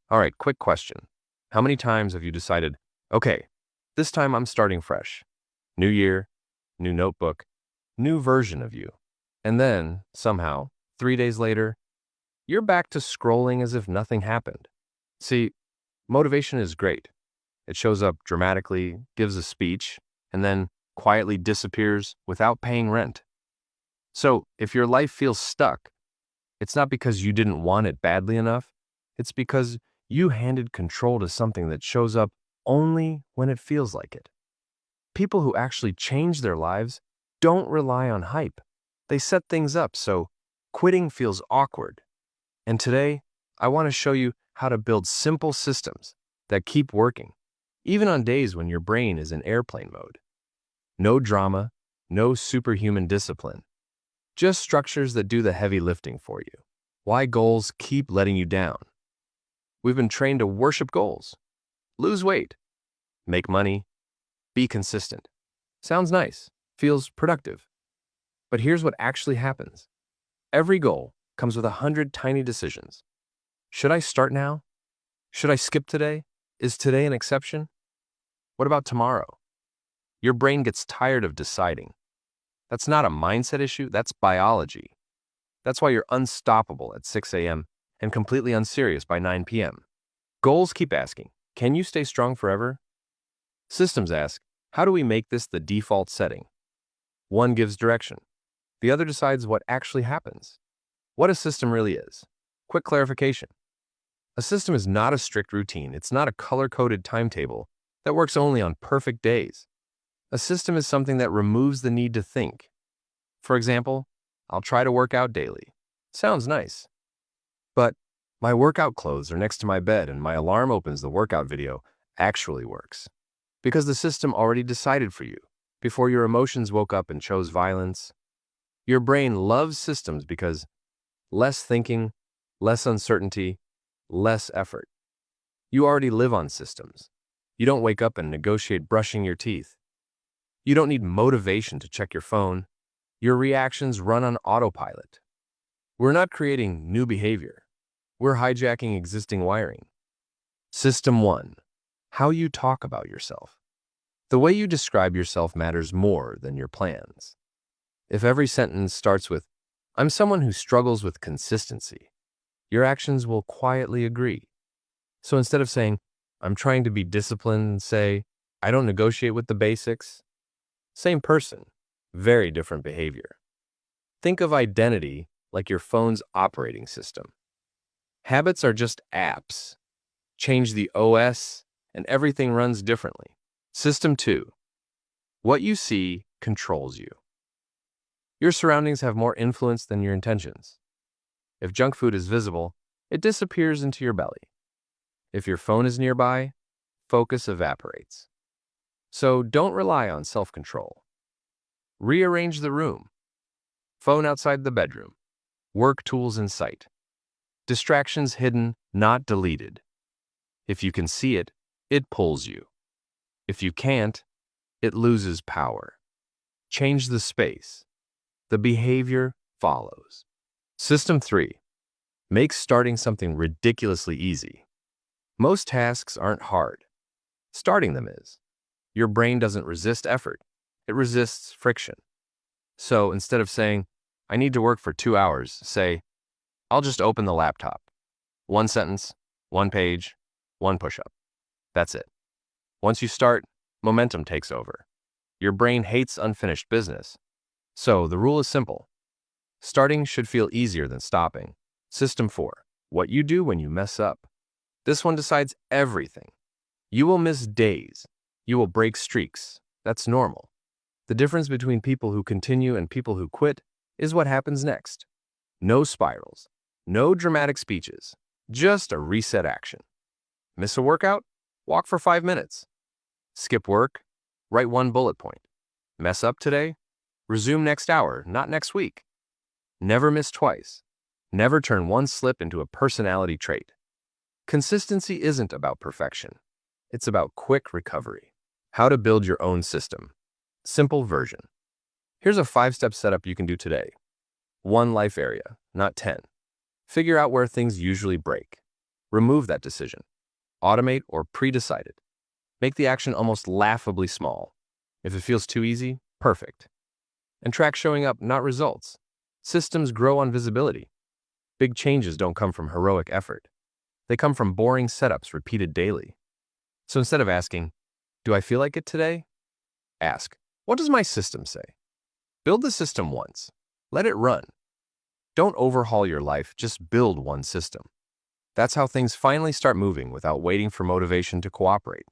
All right, quick question. How many times have you decided, okay, this time I'm starting fresh? New year, new notebook, new version of you. And then, somehow, 3 days later, you're back to scrolling as if nothing happened. See, motivation is great. It shows up dramatically, gives a speech, and then quietly disappears without paying rent. So, if your life feels stuck, it's not because you didn't want it badly enough. It's because you handed control to something that shows up only when it feels like it. People who actually change their lives don't rely on hype. They set things up so quitting feels awkward. And today, I want to show you how to build simple systems that keep working, even on days when your brain is in airplane mode. No drama, no superhuman discipline, just structures that do the heavy lifting for you. Why goals keep letting you down. We've been trained to worship goals. Lose weight, make money, be consistent. Sounds nice, feels productive. But here's what actually happens. Every goal comes with 100 tiny decisions. Should I start now? Should I skip today? Is today an exception? What about tomorrow? Your brain gets tired of deciding. That's not a mindset issue, that's biology. That's why you're unstoppable at 6 a.m. and completely unserious by 9 p.m. Goals keep asking, can you stay strong forever? Systems ask, how do we make this the default setting? One gives direction. The other decides what actually happens. What a system really is. Quick clarification. A system is not a strict routine. It's not a color-coded timetable that works only on perfect days. A system is something that removes the need to think. For example, I'll try to work out daily. Sounds nice. But my workout clothes are next to my bed and my alarm opens the workout video actually works. Because the system already decided for you before your emotions woke up and chose violence. Your brain loves systems because less thinking, less uncertainty, less effort. You already live on systems. You don't wake up and negotiate brushing your teeth. You don't need motivation to check your phone. Your reactions run on autopilot. We're not creating new behavior. We're hijacking existing wiring. System 1. How you talk about yourself. The way you describe yourself matters more than your plans. If every sentence starts with, I'm someone who struggles with consistency, your actions will quietly agree. So instead of saying, I'm trying to be disciplined, say, I don't negotiate with the basics. Same person, very different behavior. Think of identity like your phone's operating system. Habits are just apps. Change the OS, and everything runs differently. System 2. What you see controls you. Your surroundings have more influence than your intentions. If junk food is visible, it disappears into your belly. If your phone is nearby, focus evaporates. So don't rely on self-control. Rearrange the room. Phone outside the bedroom. Work tools in sight. Distractions hidden, not deleted. If you can see it, it pulls you. If you can't, it loses power. Change the space. The behavior follows. System 3. Make starting something ridiculously easy. Most tasks aren't hard. Starting them is. Your brain doesn't resist effort. It resists friction. So instead of saying, I need to work for 2 hours, say, I'll just open the laptop. One sentence, one page, one push-up. That's it. Once you start, momentum takes over. Your brain hates unfinished business. So the rule is simple. Starting should feel easier than stopping. System 4. What you do when you mess up. This one decides everything. You will miss days. You will break streaks. That's normal. The difference between people who continue and people who quit is what happens next. No spirals. No dramatic speeches. Just a reset action. Miss a workout? Walk for 5 minutes. Skip work? Write one bullet point. Mess up today? Resume next hour, not next week. Never miss twice. Never turn one slip into a personality trait. Consistency isn't about perfection. It's about quick recovery. How to build your own system. Simple version. Here's a 5-step setup you can do today. 1 life area, not 10. Figure out where things usually break. Remove that decision. Automate or pre-decide it. Make the action almost laughably small. If it feels too easy, perfect. And track showing up, not results. Systems grow on visibility. Big changes don't come from heroic effort. They come from boring setups repeated daily. So instead of asking, do I feel like it today? Ask, what does my system say? Build the system once. Let it run. Don't overhaul your life, just build one system. That's how things finally start moving without waiting for motivation to cooperate.